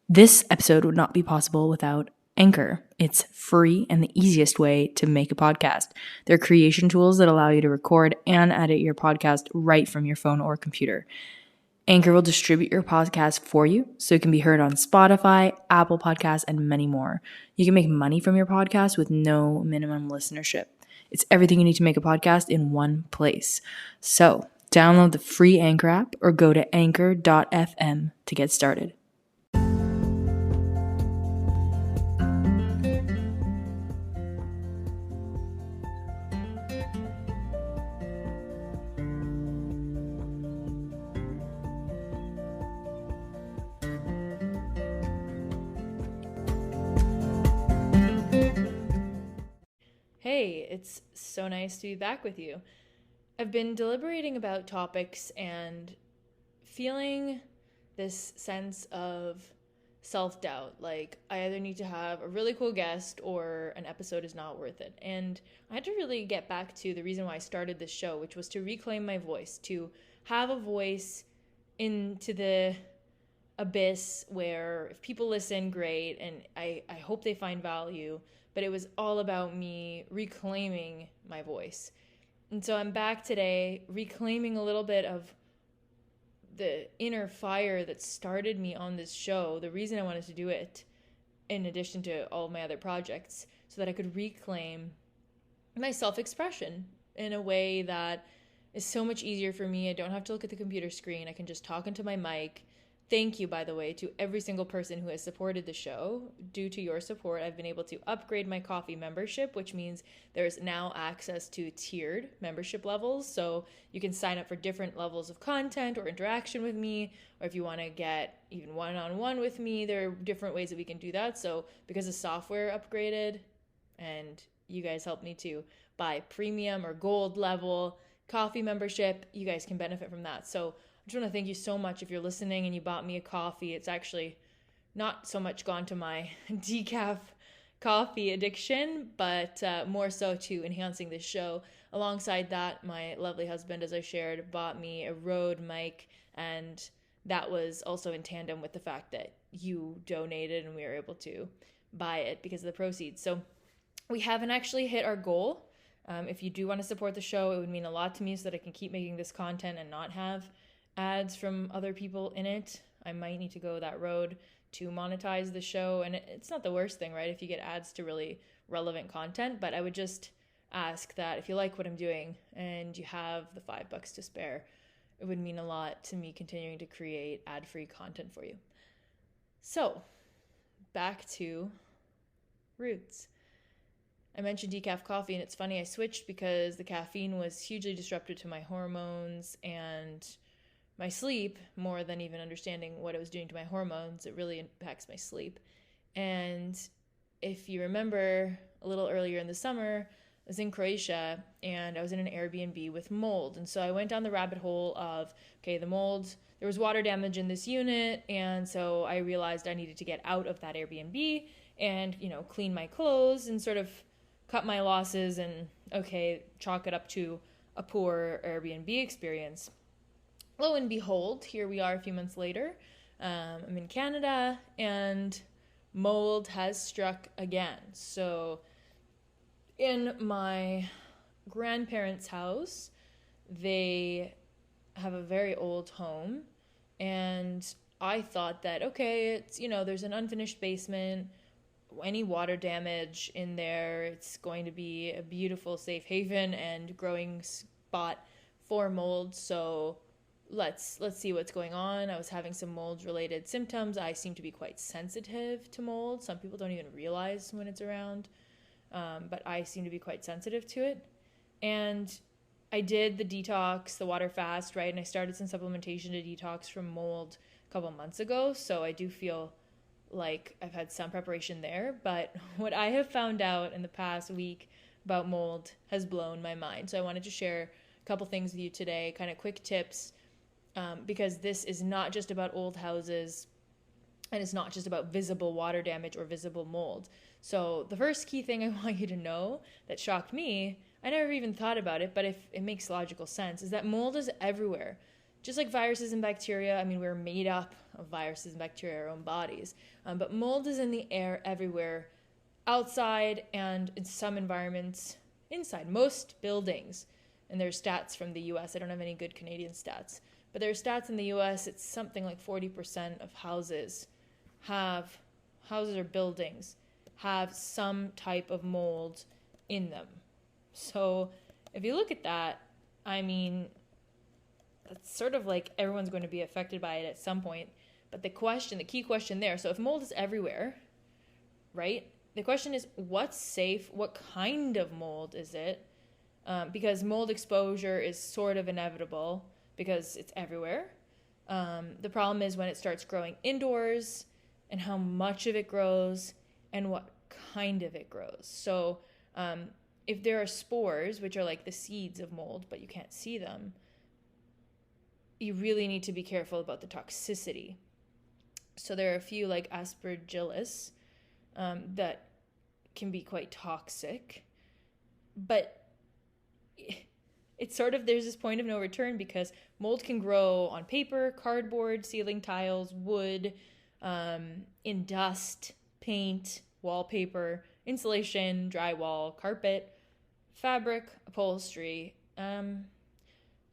This episode would not be possible without Anchor. It's free and the easiest way to make a podcast. There are creation tools that allow you to record and edit your podcast right from your phone or computer. Anchor will distribute your podcast for you so it can be heard on Spotify, Apple Podcasts, and many more. You can make money from your podcast with no minimum listenership. It's everything you need to make a podcast in one place. So, download the free Anchor app or go to anchor.fm to get started. Hey, it's so nice to be back with you. I've been deliberating about topics and feeling this sense of self-doubt. Like, I either need to have a really cool guest or an episode is not worth it. And I had to really get back to the reason why I started this show, which was to reclaim my voice, to have a voice into the abyss where if people listen, great, and I hope they find value. But it was all about me reclaiming my voice. And so I'm back today reclaiming a little bit of the inner fire that started me on this show, the reason I wanted to do it, in addition to all my other projects, so that I could reclaim my self-expression in a way that is so much easier for me. I don't have to look at the computer screen. I can just talk into my mic. Thank you, by the way, to every single person who has supported the show. Due to your support, I've been able to upgrade my coffee membership, which means there's now access to tiered membership levels. So you can sign up for different levels of content or interaction with me, or if you want to get even one-on-one with me, there are different ways that we can do that. So because the software upgraded and you guys helped me to buy premium or gold level coffee membership, you guys can benefit from that. So I just want to thank you so much if you're listening and you bought me a coffee. It's actually not so much gone to my decaf coffee addiction, but more so to enhancing this show. Alongside that, my lovely husband, as I shared, bought me a Rode mic, and that was also in tandem with the fact that you donated and we were able to buy it because of the proceeds. So we haven't actually hit our goal. If you do want to support the show, it would mean a lot to me so that I can keep making this content and not have ads from other people in it. I might need to go that road to monetize the show, and it's not the worst thing, right, if you get ads to really relevant content. But I would just ask that if you like what I'm doing and you have the $5 to spare, it would mean a lot to me continuing to create ad-free content for you. So back to roots. I mentioned decaf coffee, and it's funny, I switched because the caffeine was hugely disruptive to my hormones and my sleep, more than even understanding what it was doing to my hormones. It really impacts my sleep. And if you remember, a little earlier in the summer, I was in Croatia and I was in an Airbnb with mold. And so I went down the rabbit hole of, okay, the mold, there was water damage in this unit. And so I realized I needed to get out of that Airbnb and, clean my clothes and sort of cut my losses and, okay, chalk it up to a poor Airbnb experience. Lo and behold, here we are a few months later. I'm in Canada and mold has struck again. So in my grandparents' house, they have a very old home, and I thought that, okay, it's, there's an unfinished basement, any water damage in there, it's going to be a beautiful safe haven and growing spot for mold. So let's see what's going on. I was having some mold-related symptoms. I seem to be quite sensitive to mold. Some people don't even realize when it's around, but I seem to be quite sensitive to it. And I did the detox, the water fast, right? And I started some supplementation to detox from mold a couple months ago, so I do feel like I've had some preparation there. But what I have found out in the past week about mold has blown my mind. So I wanted to share a couple things with you today, kind of quick tips, because this is not just about old houses and it's not just about visible water damage or visible mold. So the first key thing I want you to know that shocked me, I never even thought about it, but if it makes logical sense, is that mold is everywhere. just like viruses and bacteria, I mean, we're made up of viruses and bacteria in our own bodies. But mold is in the air everywhere, outside and in some environments inside. Most buildings, and there's stats from the US. I don't have any good Canadian stats, but there are stats in the US. It's something like 40% of houses or buildings have some type of mold in them. So if you look at that, I mean, it's sort of like everyone's going to be affected by it at some point. But the key question there, so if mold is everywhere, right? The question is, what's safe? What kind of mold is it? Because mold exposure is sort of inevitable because it's everywhere. The problem is when it starts growing indoors and how much of it grows and what kind of it grows. So if there are spores, which are like the seeds of mold, but you can't see them, you really need to be careful about the toxicity. So there are a few like aspergillus that can be quite toxic, but it's sort of, there's this point of no return because mold can grow on paper, cardboard, ceiling tiles, wood, in dust, paint, wallpaper, insulation, drywall, carpet, fabric, upholstery. So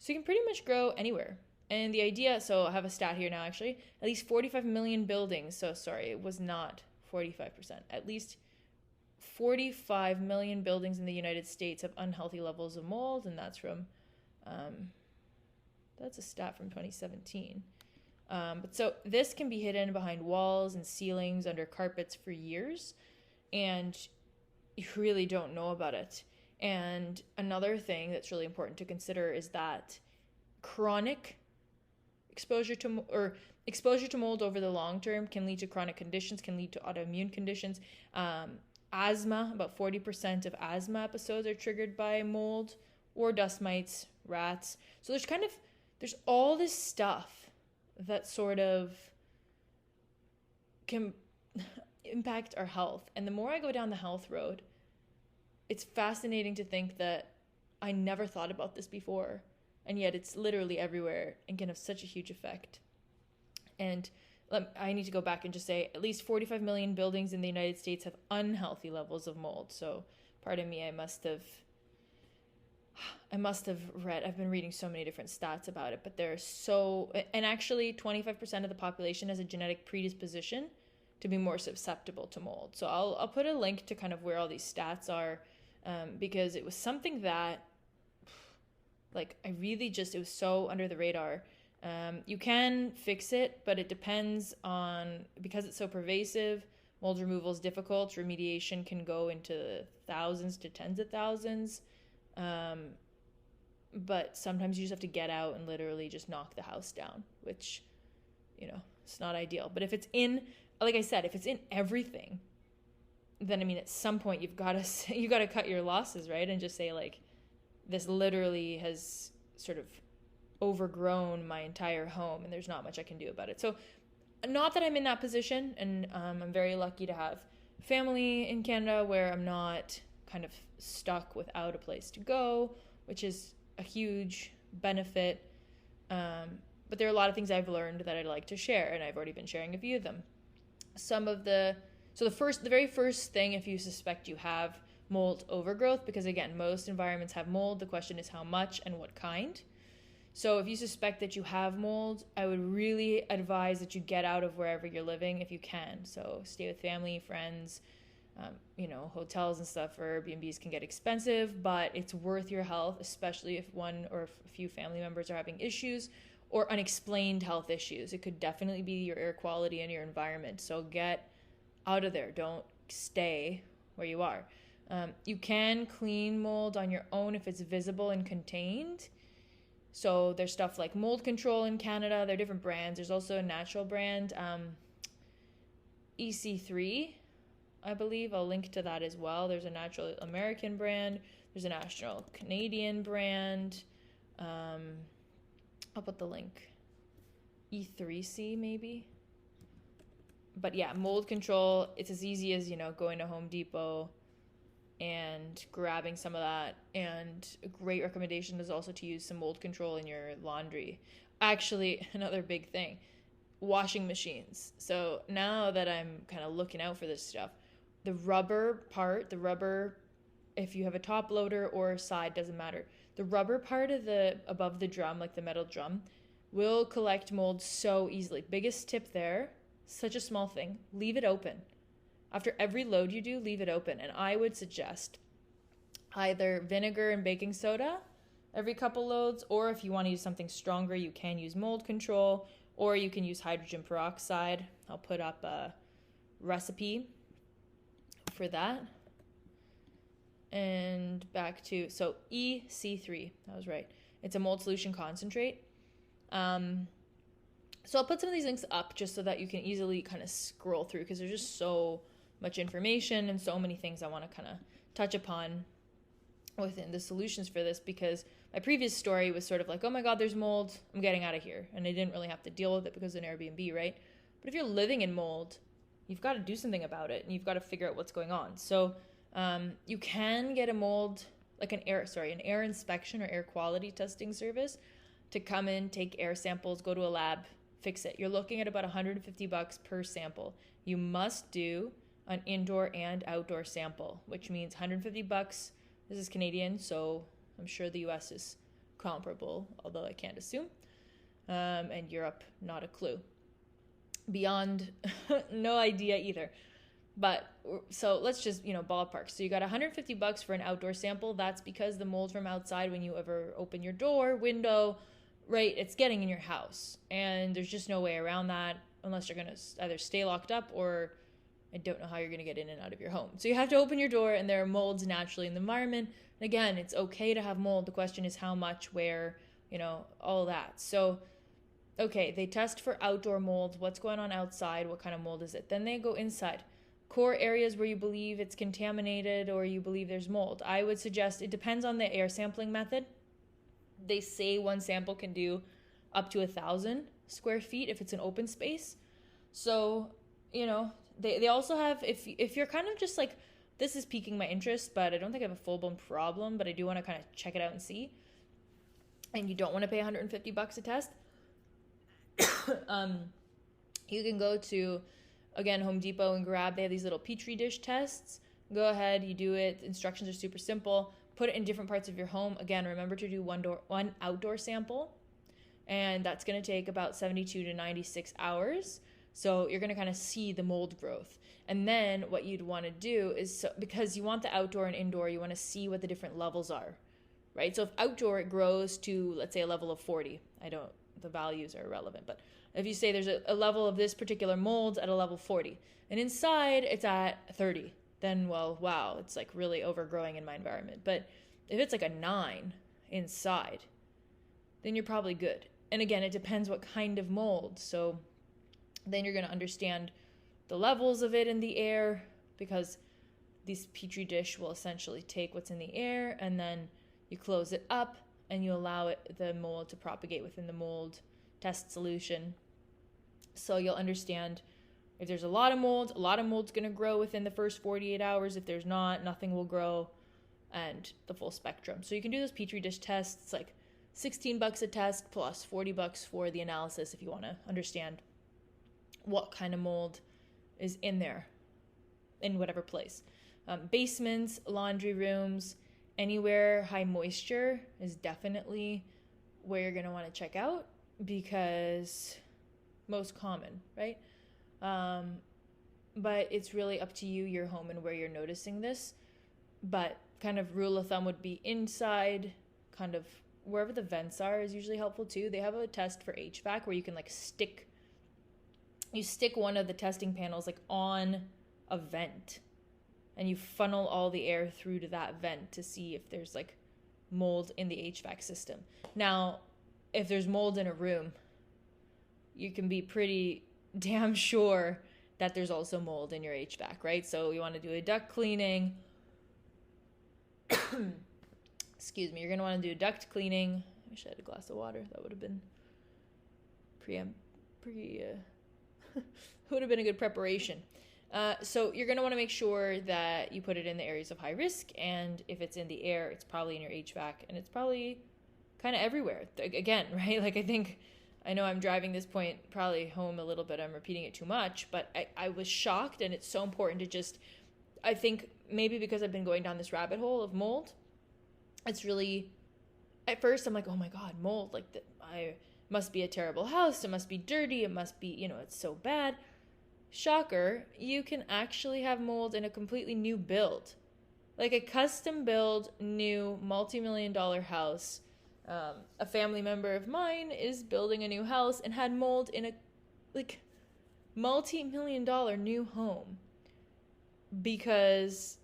you can pretty much grow anywhere. And the idea, so I have a stat here now actually, at least 45 million buildings, so sorry, it was not 45%, at least 45 million buildings in the United States have unhealthy levels of mold, and that's from, that's a stat from 2017. But so this can be hidden behind walls and ceilings, under carpets for years, and you really don't know about it. And another thing that's really important to consider is that chronic exposure to mold over the long term can lead to chronic conditions, can lead to autoimmune conditions. Asthma, about 40% of asthma episodes are triggered by mold or dust mites, rats. So there's all this stuff that sort of can impact our health. And the more I go down the health road, it's fascinating to think that I never thought about this before, and yet it's literally everywhere and can have such a huge effect. And I need to go back and just say at least 45 million buildings in the United States have unhealthy levels of mold. So pardon me, I must have read, I've been reading so many different stats about it, but and actually 25% of the population has a genetic predisposition to be more susceptible to mold. So I'll put a link to kind of where all these stats are, because it was something that it was so under the radar. You can fix it, but it depends on, because it's so pervasive, mold removal is difficult. Remediation can go into thousands to tens of thousands. But sometimes you just have to get out and literally just knock the house down, which, it's not ideal. But if it's like I said, if it's in everything, then I mean, at some point you got to cut your losses, right? And just say like, this literally has sort of overgrown my entire home and there's not much I can do about it. So not that I'm in that position, and I'm very lucky to have family in Canada where I'm not kind of stuck without a place to go, which is a huge benefit. But there are a lot of things I've learned that I'd like to share, and I've already been sharing a few of them. The very first thing, if you suspect you have mold overgrowth, because again, most environments have mold, the question is how much and what kind. So if you suspect that you have mold, I would really advise that you get out of wherever you're living if you can. So stay with family, friends, hotels and stuff or Airbnbs can get expensive, but it's worth your health, especially if one or a few family members are having issues or unexplained health issues. It could definitely be your air quality and your environment. So get out of there. Don't stay where you are. You can clean mold on your own if it's visible and contained. So there's stuff like mold control in Canada. There are different brands. There's also a natural brand, EC3, I believe. I'll link to that as well. There's a natural American brand. There's a natural Canadian brand. I'll put the link. E3C maybe. But yeah, mold control, it's as easy as, going to Home Depot and grabbing some of that. And a great recommendation is also to use some mold control in your laundry. Actually, another big thing, washing machines. So now that I'm kind of looking out for this stuff, the rubber part, if you have a top loader or side, doesn't matter. The rubber part of the above the drum, like the metal drum, will collect mold so easily. Biggest tip there, such a small thing, leave it open. After every load you do, leave it open. And I would suggest either vinegar and baking soda every couple loads, or if you want to use something stronger, you can use mold control, or you can use hydrogen peroxide. I'll put up a recipe for that. And back to, so EC3, that was right. It's a mold solution concentrate. So I'll put some of these links up just so that you can easily kind of scroll through, because there's just so much information and so many things I want to kind of touch upon within the solutions for this, because my previous story was sort of like, oh my God, there's mold, I'm getting out of here. And I didn't really have to deal with it because of an Airbnb, right? But if you're living in mold, you've got to do something about it, and you've got to figure out what's going on. So you can get a mold, like an air inspection or air quality testing service to come in, take air samples, go to a lab, fix it. You're looking at about $150 per sample. You must do an indoor and outdoor sample, which means $150. This is Canadian, so I'm sure the US is comparable, although I can't assume. And Europe, not a clue. Beyond, no idea either. But so let's just, ballpark. So you got $150 for an outdoor sample. That's because the mold from outside, when you ever open your door, window, right, it's getting in your house. And there's just no way around that unless you're going to either stay locked up, or I don't know how you're going to get in and out of your home. So you have to open your door, and there are molds naturally in the environment. And again, it's okay to have mold. The question is how much, where, all that. So, okay, they test for outdoor mold. What's going on outside? What kind of mold is it? Then they go inside. Core areas where you believe it's contaminated or you believe there's mold. I would suggest, it depends on the air sampling method. They say one sample can do up to 1,000 square feet if it's an open space. So, they also have, if you're kind of just like, this is piquing my interest, but I don't think I have a full-blown problem, but I do want to kind of check it out and see, and you don't want to pay $150 a test, you can go to, again, Home Depot and grab, they have these little Petri dish tests. Go ahead, you do it. The instructions are super simple. Put it in different parts of your home. Again, remember to do one outdoor sample, and that's going to take about 72 to 96 hours. So you're going to kind of see the mold growth. And then what you'd want to do is, because you want the outdoor and indoor, you want to see what the different levels are, right? So if outdoor, it grows to, let's say, a level of 40. The values are irrelevant, but if you say there's a level of this particular mold at a level 40, and inside it's at 30, then, well, wow, it's like really overgrowing in my environment. But if it's like a 9 inside, then you're probably good. And again, it depends what kind of mold. So then you're going to understand the levels of it in the air, because this Petri dish will essentially take what's in the air, and then you close it up and you allow the mold to propagate within the mold test solution. So you'll understand if there's a lot of mold's going to grow within the first 48 hours. If there's not, nothing will grow, and the full spectrum. So you can do those Petri dish tests. It's like $16 a test plus $40 for the analysis if you want to understand what kind of mold is in there in whatever place. Basements, laundry rooms, anywhere high moisture is definitely where you're going to want to check out, because most common, right? But it's really up to you, your home, and where you're noticing this. But kind of rule of thumb would be inside, kind of wherever the vents are is usually helpful too. They have a test for HVAC where you can stick one of the testing panels on a vent, and you funnel all the air through to that vent to see if there's mold in the HVAC system. Now, if there's mold in a room, you can be pretty damn sure that there's also mold in your HVAC, right? So you want to do a duct cleaning. Excuse me. You're going to want to do duct cleaning. I wish I had a glass of water. That would have been would have been a good preparation. So you're going to want to make sure that you put it in the areas of high risk, and if it's in the air, it's probably in your HVAC, and it's probably kind of everywhere. Again, right? I think I know I'm driving this point probably home a little bit. I'm repeating it too much, but I was shocked, and it's so important to just, I think maybe because I've been going down this rabbit hole of mold, it's really, at first I'm like, oh my God, mold, like I must be a terrible house. It must be dirty. It must be, it's so bad. Shocker, you can actually have mold in a completely new build. Like a custom build, new multi-million-dollar house. A family member of mine is building a new house and had mold in a multi-million-dollar new home because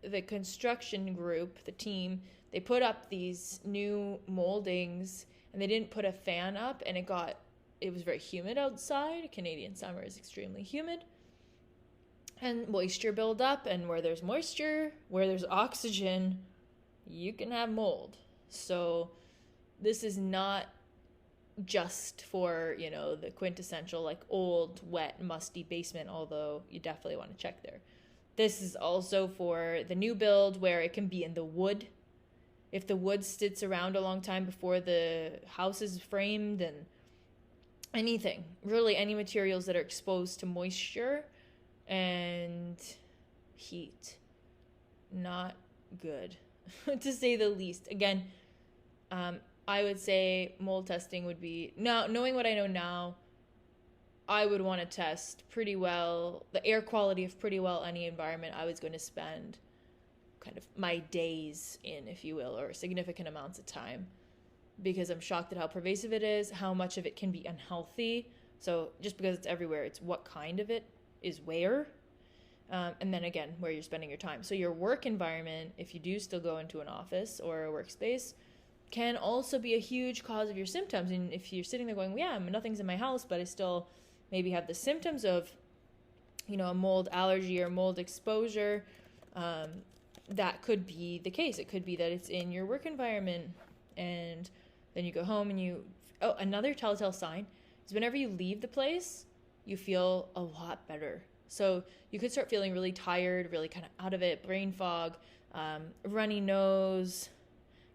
the construction group, the team, they put up these new moldings and they didn't put a fan up, and it was very humid outside. Canadian summer is extremely humid. And moisture build up, and where there's moisture, where there's oxygen, you can have mold. So this is not just for, the quintessential old, wet, musty basement, although you definitely want to check there. This is also for the new build where it can be in the wood. If the wood sits around a long time before the house is framed, and anything, really any materials that are exposed to moisture and heat. Not good, to say the least. Again, I would say mold testing would be, now knowing what I know now, I would want to test pretty well, the air quality of pretty well any environment I was going to spend kind of my days in, if you will, or significant amounts of time, because I'm shocked at how pervasive it is, how much of it can be unhealthy. So just because it's everywhere, it's what kind of it is where, and then again, where you're spending your time. So your work environment, if you do still go into an office or a workspace, can also be a huge cause of your symptoms. And if you're sitting there going, yeah, nothing's in my house, but I still maybe have the symptoms of, a mold allergy or mold exposure, that could be the case. It could be that it's in your work environment, and then you go home and another telltale sign is whenever you leave the place, you feel a lot better. So you could start feeling really tired, really kind of out of it, brain fog, runny nose,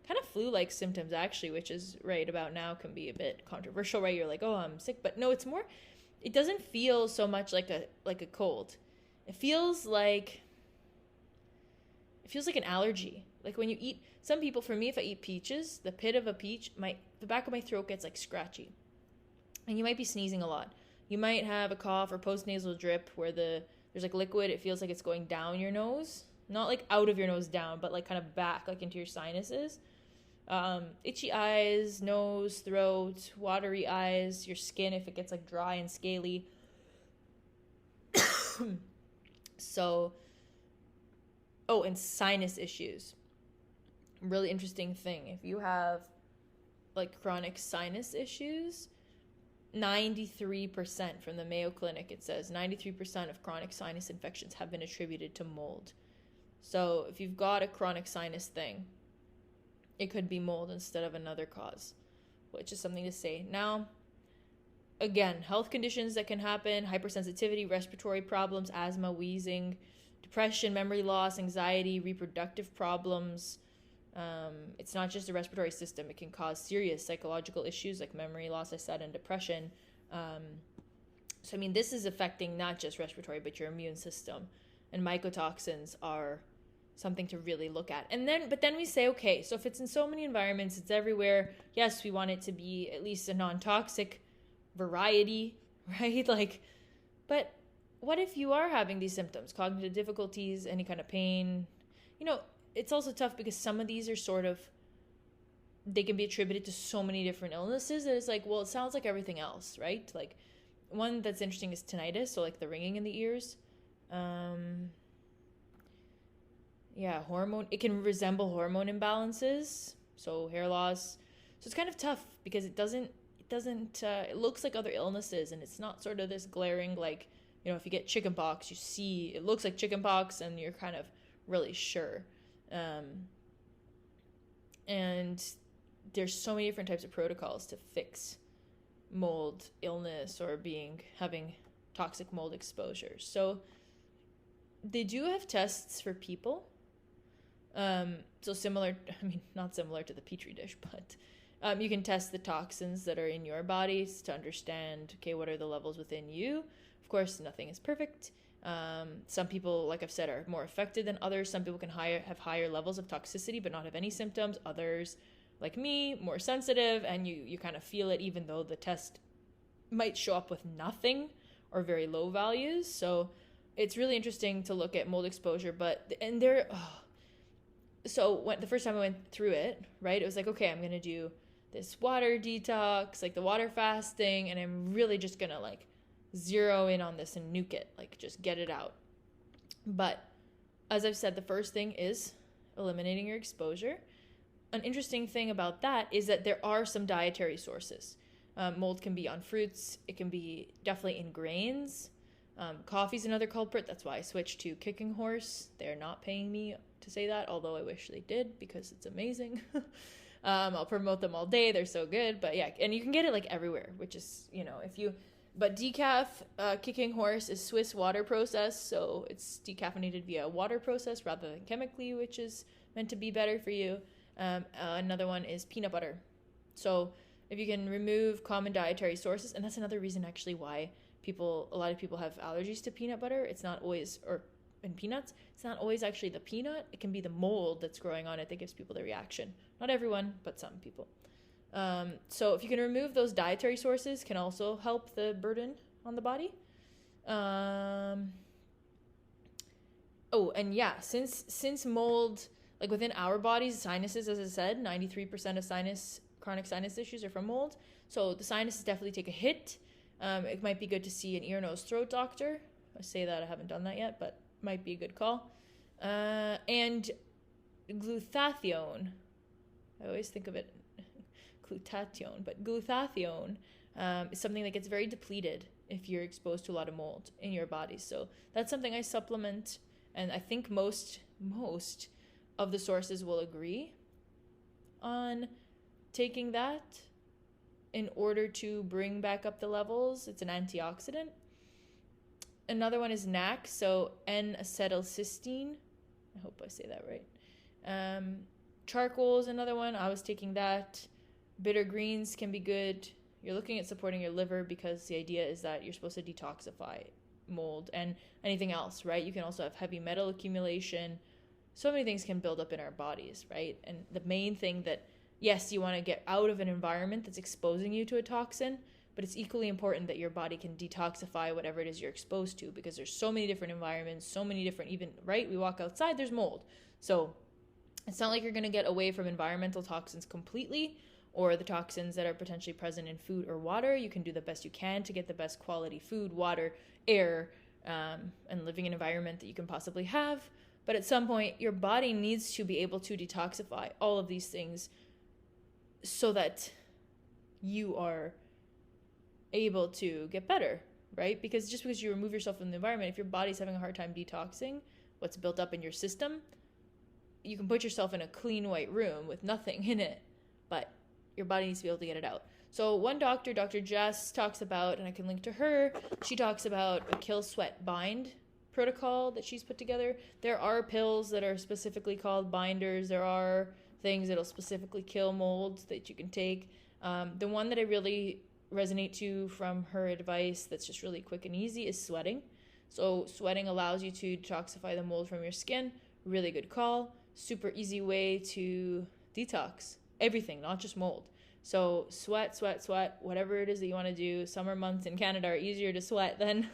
kind of flu-like symptoms actually, which is right about now can be a bit controversial, right? You're like, oh, I'm sick, but no, it doesn't feel so much like a cold. It feels like an allergy. Like when you eat, some people, for me, if I eat peaches, the pit of a peach, the back of my throat gets scratchy. And you might be sneezing a lot. You might have a cough or postnasal drip where there's liquid. It feels like it's going down your nose. Not out of your nose down, but kind of back, into your sinuses. Itchy eyes, nose, throat, watery eyes, your skin if it gets dry and scaly. So, and sinus issues. Really interesting thing. If you have chronic sinus issues, 93% from the Mayo Clinic, it says 93% of chronic sinus infections have been attributed to mold. So if you've got a chronic sinus thing, it could be mold instead of another cause, which is something to say. Now, again, health conditions that can happen: hypersensitivity, respiratory problems, asthma, wheezing, depression, memory loss, anxiety, reproductive problems. It's not just the respiratory system. It can cause serious psychological issues like memory loss, I said, and depression. So, this is affecting not just respiratory, but your immune system. And mycotoxins are something to really look at. But then we say, okay, so if it's in so many environments, it's everywhere. Yes, we want it to be at least a non-toxic variety, right? But what if you are having these symptoms, cognitive difficulties, any kind of pain? It's also tough because some of these are they can be attributed to so many different illnesses that it's it sounds like everything else, right? One that's interesting is tinnitus, so the ringing in the ears. Hormone, it can resemble hormone imbalances, so hair loss. So it's kind of tough because it looks like other illnesses, and it's not sort of this glaring, if you get chickenpox, you see, it looks like chickenpox and you're kind of really sure. And there's so many different types of protocols to fix mold illness or having toxic mold exposure. So they do have tests for people. So similar, not similar to the Petri dish, but You can test the toxins that are in your bodies to understand, okay, what are the levels within you? Of course, nothing is perfect. Some people, like I've said, are more affected than others. Some people can have higher levels of toxicity but not have any symptoms. Others, like me, more sensitive, and you kind of feel it even though the test might show up with nothing or very low values. So it's really interesting to look at mold exposure. So when the first time I went through it, right, it was like, okay, I'm going to do this water detox, like the water fasting, and I'm really just going to like zero in on this and nuke it, like just get it out. But as I've said, the first thing is eliminating your exposure. An interesting thing about that is that there are some dietary sources. Mold can be on fruits. It can be definitely in grains. Coffee's another culprit. That's why I switched to Kicking Horse. They're not paying me to say that, although I wish they did because it's amazing. I'll promote them all day. They're so good. But yeah, and you can get it like everywhere, which is, but decaf, Kicking Horse is Swiss water process. So it's decaffeinated via water process rather than chemically, which is meant to be better for you. Another one is peanut butter. So if you can remove common dietary sources, and that's another reason actually why a lot of people have allergies to peanut butter. It's not always, and peanuts, it's not always actually the peanut. It can be the mold that's growing on it that gives people the reaction. Not everyone, but some people. So if you can remove those dietary sources, can also help the burden on the body. Since mold, like within our bodies, sinuses, as I said, 93% of chronic sinus issues are from mold. So the sinuses definitely take a hit. It might be good to see an ear, nose, throat doctor. I say that, I haven't done that yet, but might be a good call. And glutathione. I always think of it glutathione, but glutathione is something that gets very depleted if you're exposed to a lot of mold in your body. So that's something I supplement, and I think most of the sources will agree on taking that in order to bring back up the levels. It's an antioxidant. Another one is NAC, so N-acetylcysteine. I hope I say that right. Charcoal is another one. I was taking that. Bitter greens can be good. You're looking at supporting your liver because the idea is that you're supposed to detoxify mold and anything else, right? You can also have heavy metal accumulation. So many things can build up in our bodies, right? And the main thing that, yes, you want to get out of an environment that's exposing you to a toxin, but it's equally important that your body can detoxify whatever it is you're exposed to, because there's so many different environments, so many different, even, right? We walk outside, there's mold. So it's not like you're going to get away from environmental toxins completely, or the toxins that are potentially present in food or water. You can do the best you can to get the best quality food, water, air, and living in an environment that you can possibly have. But at some point, your body needs to be able to detoxify all of these things so that you are able to get better, right? Because just because you remove yourself from the environment, if your body's having a hard time detoxing what's built up in your system, you can put yourself in a clean white room with nothing in it, but your body needs to be able to get it out. So one doctor, Dr. Jess, talks about, and I can link to her, she talks about a Kill Sweat Bind protocol that she's put together. There are pills that are specifically called binders. There are things that'll specifically kill molds that you can take. The one that I really resonate to from her advice that's just really quick and easy is sweating. So sweating allows you to detoxify the mold from your skin. Really good call. Super easy way to detox everything, not just mold. So sweat, whatever it is that you want to do. Summer months in Canada are easier to sweat than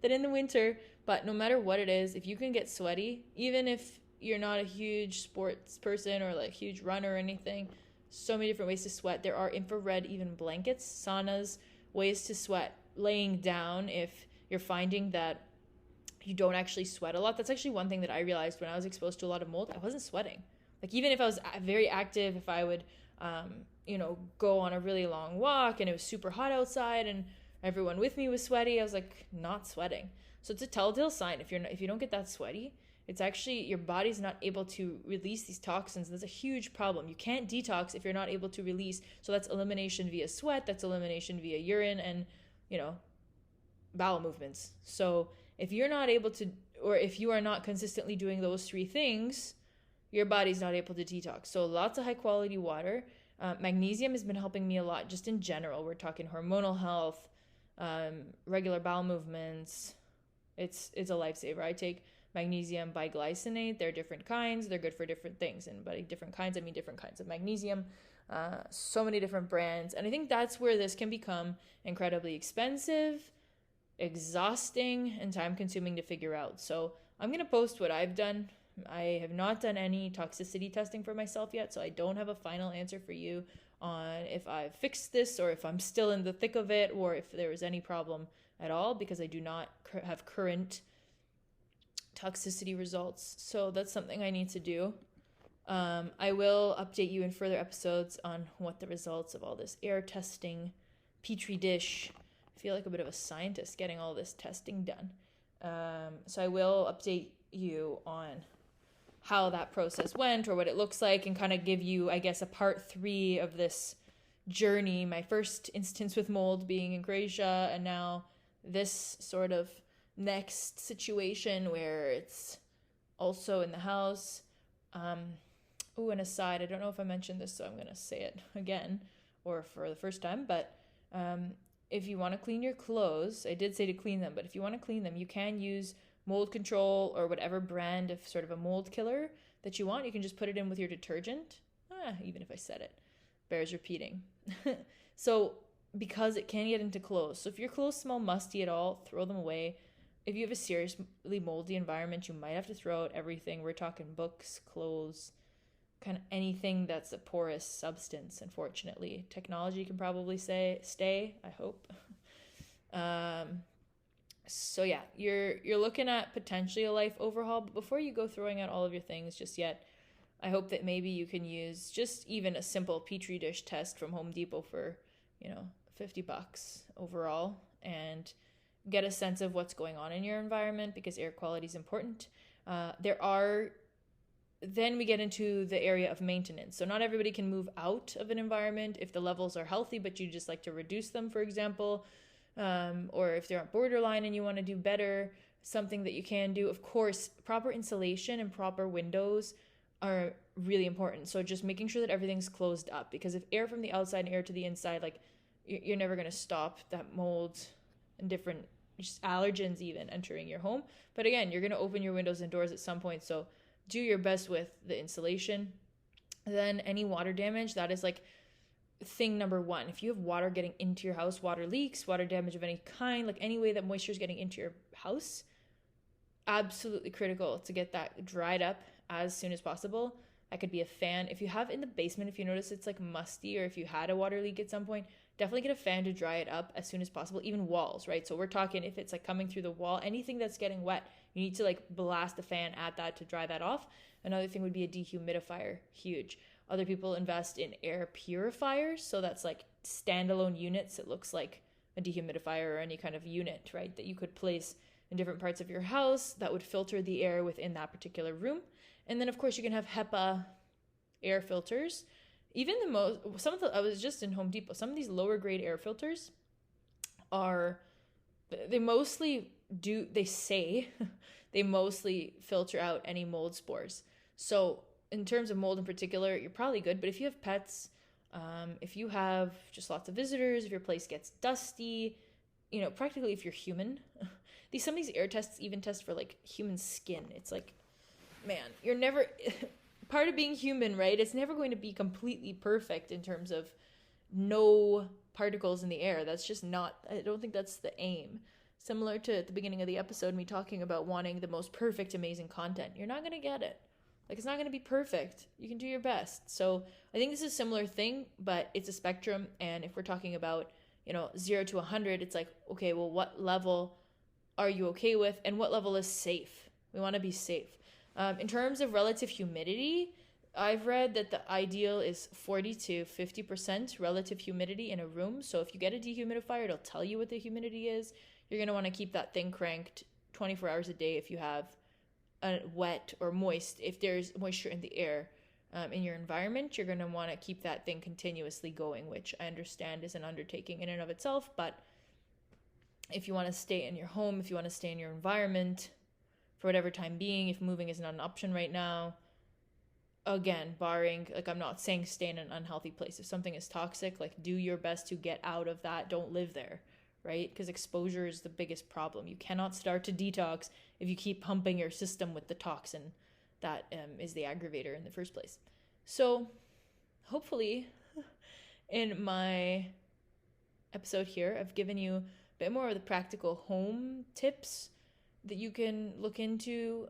in the winter. But no matter what it is, if you can get sweaty, even if you're not a huge sports person or like huge runner or anything, so many different ways to sweat. There are infrared even blankets, saunas, ways to sweat laying down if you're finding that you don't actually sweat a lot. That's actually one thing that I realized when I was exposed to a lot of mold. I wasn't sweating. Like even if I was very active, if I would, go on a really long walk and it was super hot outside and everyone with me was sweaty, I was like not sweating. So it's a telltale sign. If you don't get that sweaty, it's actually your body's not able to release these toxins. That's a huge problem. You can't detox if you're not able to release. So that's elimination via sweat. That's elimination via urine and, bowel movements. So if you're not able to, or if you are not consistently doing those three things, your body's not able to detox. So lots of high quality water. Magnesium has been helping me a lot just in general. We're talking hormonal health, regular bowel movements. It's a lifesaver. I take magnesium biglycinate. They're different kinds. They're good for different things. And by different kinds, I mean different kinds of magnesium. So many different brands. And I think that's where this can become incredibly expensive, exhausting, and time consuming to figure out. So I'm going to post what I've done. I have not done any toxicity testing for myself yet, so I don't have a final answer for you on if I've fixed this or if I'm still in the thick of it or if there is any problem at all, because I do not have current toxicity results. So that's something I need to do. I will update you in further episodes on what the results of all this air testing, petri dish. I feel like a bit of a scientist getting all this testing done. So I will update you on how that process went or what it looks like and kind of give you, I guess, a part 3 of this journey. My first instance with mold being in Croatia, and now this sort of next situation where it's also in the house. An aside, I don't know if I mentioned this, so I'm going to say it again or for the first time, but if you want to clean your clothes, I did say to clean them, but if you want to clean them, you can use mold control or whatever brand of sort of a mold killer that you want. You can just put it in with your detergent. Even if I said it, bears repeating. So because it can get into clothes. So if your clothes smell musty at all, throw them away. If you have a seriously moldy environment, you might have to throw out everything. We're talking books, clothes, kind of anything that's a porous substance, unfortunately. Technology can probably stay, I hope. So yeah, you're looking at potentially a life overhaul, but before you go throwing out all of your things just yet, I hope that maybe you can use just even a simple petri dish test from Home Depot for, $50 overall, and get a sense of what's going on in your environment, because air quality is important. Then we get into the area of maintenance. So not everybody can move out of an environment if the levels are healthy, but you just like to reduce them, for example. Or if they're on borderline and you want to do better, something that you can do. Of course, proper insulation and proper windows are really important. So just making sure that everything's closed up, because if air from the outside and air to the inside, like you're never going to stop that mold and different just allergens even entering your home. But again, you're going to open your windows and doors at some point. So do your best with the insulation. Then any water damage, that is like thing number 1. If you have water getting into your house, water leaks, water damage of any kind, like any way that moisture is getting into your house, absolutely critical to get that dried up as soon as possible. That could be a fan. If you have in the basement, if you notice it's like musty, or if you had a water leak at some point, definitely get a fan to dry it up as soon as possible. Even walls, right? So we're talking if it's like coming through the wall, anything that's getting wet, you need to like blast a fan at that to dry that off. Another thing would be a dehumidifier. Huge. Other people invest in air purifiers. So that's like standalone units. It looks like a dehumidifier or any kind of unit, right, that you could place in different parts of your house that would filter the air within that particular room. And then of course you can have HEPA air filters. Even I was just in Home Depot, some of these lower grade air filters they mostly filter out any mold spores. So in terms of mold in particular, you're probably good. But if you have pets, if you have just lots of visitors, if your place gets dusty, practically if you're human, some of these air tests even test for like human skin. It's like, man, you're never part of being human, right? It's never going to be completely perfect in terms of no particles in the air. That's just not, I don't think that's the aim. Similar to at the beginning of the episode, me talking about wanting the most perfect, amazing content. You're not going to get it. Like, it's not going to be perfect. You can do your best. So I think this is a similar thing, but it's a spectrum. And if we're talking about, 0 to 100, it's like, okay, well, what level are you okay with? And what level is safe? We want to be safe. In terms of relative humidity, I've read that the ideal is 40 to 50% relative humidity in a room. So if you get a dehumidifier, it'll tell you what the humidity is. You're going to want to keep that thing cranked 24 hours a day if you have a wet or moist. If there's moisture in the air in your environment, you're going to want to keep that thing continuously going, which I understand is an undertaking in and of itself. But if you want to stay in your home, if you want to stay in your environment for whatever time being, if moving is not an option right now, again, barring, like, I'm not saying stay in an unhealthy place. If something is toxic, like, do your best to get out of that. Don't live there, right? Because exposure is the biggest problem. You cannot start to detox if you keep pumping your system with the toxin that is the aggravator in the first place. So hopefully in my episode here, I've given you a bit more of the practical home tips that you can look into.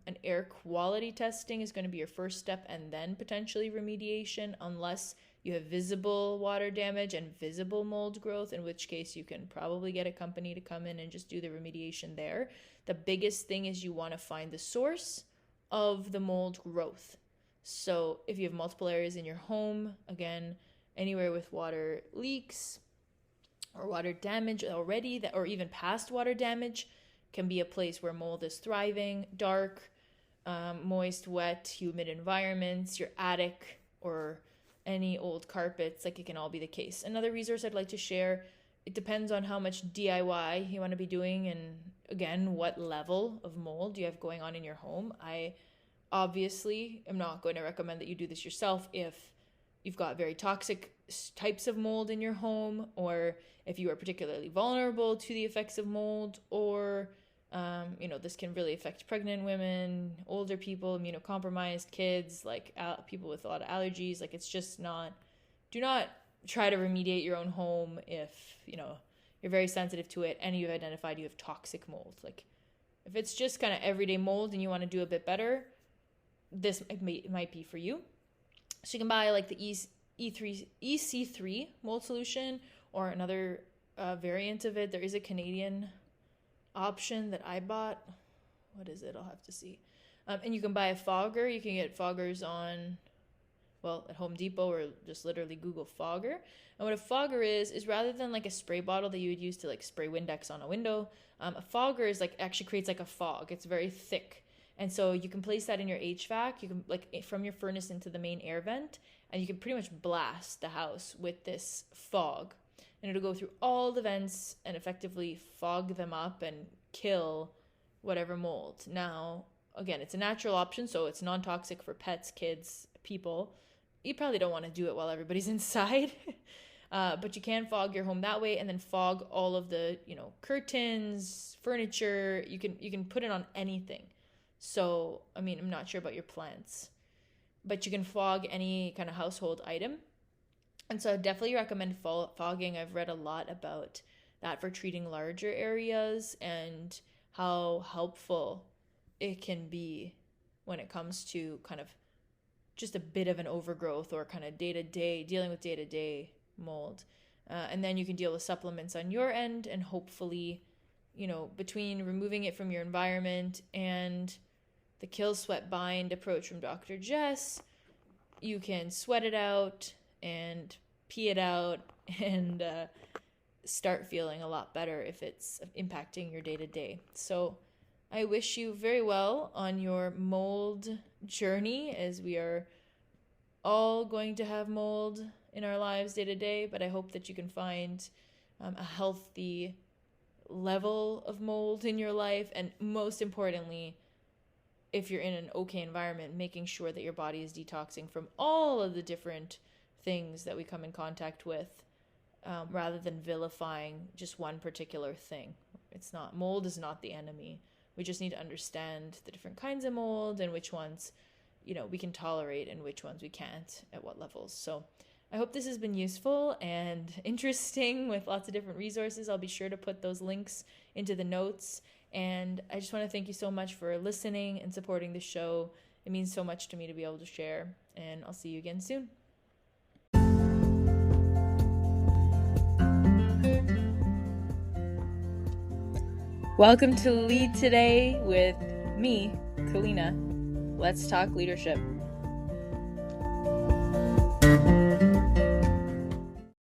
An air quality testing is going to be your first step, and then potentially remediation, unless you have visible water damage and visible mold growth, in which case you can probably get a company to come in and just do the remediation there. The biggest thing is you want to find the source of the mold growth. So if you have multiple areas in your home, again, anywhere with water leaks or water damage already, that, or even past water damage, can be a place where mold is thriving. Dark, moist, wet, humid environments, your attic, or any old carpets, like, it can all be the case. Another resource I'd like to share, it depends on how much DIY you want to be doing, and again, what level of mold you have going on in your home. I obviously am not going to recommend that you do this yourself if you've got very toxic types of mold in your home, or if you are particularly vulnerable to the effects of mold, or this can really affect pregnant women, older people, immunocompromised, kids, like people with a lot of allergies. Like, it's just not, do not try to remediate your own home if, you're very sensitive to it and you've identified you have toxic mold. Like, if it's just kind of everyday mold and you want to do a bit better, this might be for you. So you can buy like the EC3 mold solution, or another variant of it. There is a Canadian option that I bought. What is it? I'll have to see. And you can buy a fogger. You can get foggers at Home Depot, or just literally Google fogger. And what a fogger is rather than like a spray bottle that you would use to like spray Windex on a window, a fogger is like actually creates like a fog. It's very thick. And so you can place that in your HVAC. You can, like, from your furnace into the main air vent, and you can pretty much blast the house with this fog. And it'll go through all the vents and effectively fog them up and kill whatever mold. Now, again, it's a natural option, so it's non-toxic for pets, kids, people. You probably don't want to do it while everybody's inside. But you can fog your home that way, and then fog all of the, curtains, furniture. You can put it on anything. So, I'm not sure about your plants, but you can fog any kind of household item. And so I definitely recommend fogging. I've read a lot about that for treating larger areas and how helpful it can be when it comes to kind of just a bit of an overgrowth or kind of dealing with day-to-day mold. And then you can deal with supplements on your end, and hopefully, between removing it from your environment and the Kill Sweat Bind approach from Dr. Jess, you can sweat it out and pee it out and start feeling a lot better if it's impacting your day-to-day. So I wish you very well on your mold journey, as we are all going to have mold in our lives day-to-day, but I hope that you can find a healthy level of mold in your life, and most importantly, if you're in an okay environment, making sure that your body is detoxing from all of the different things that we come in contact with, rather than vilifying just one particular thing. Mold is not the enemy. We just need to understand the different kinds of mold and which ones, we can tolerate and which ones we can't at what levels. So I hope this has been useful and interesting with lots of different resources. I'll be sure to put those links into the notes. And I just want to thank you so much for listening and supporting the show. It means so much to me to be able to share, and I'll see you again soon. Welcome to Lead Today with me, Kalina. Let's talk leadership.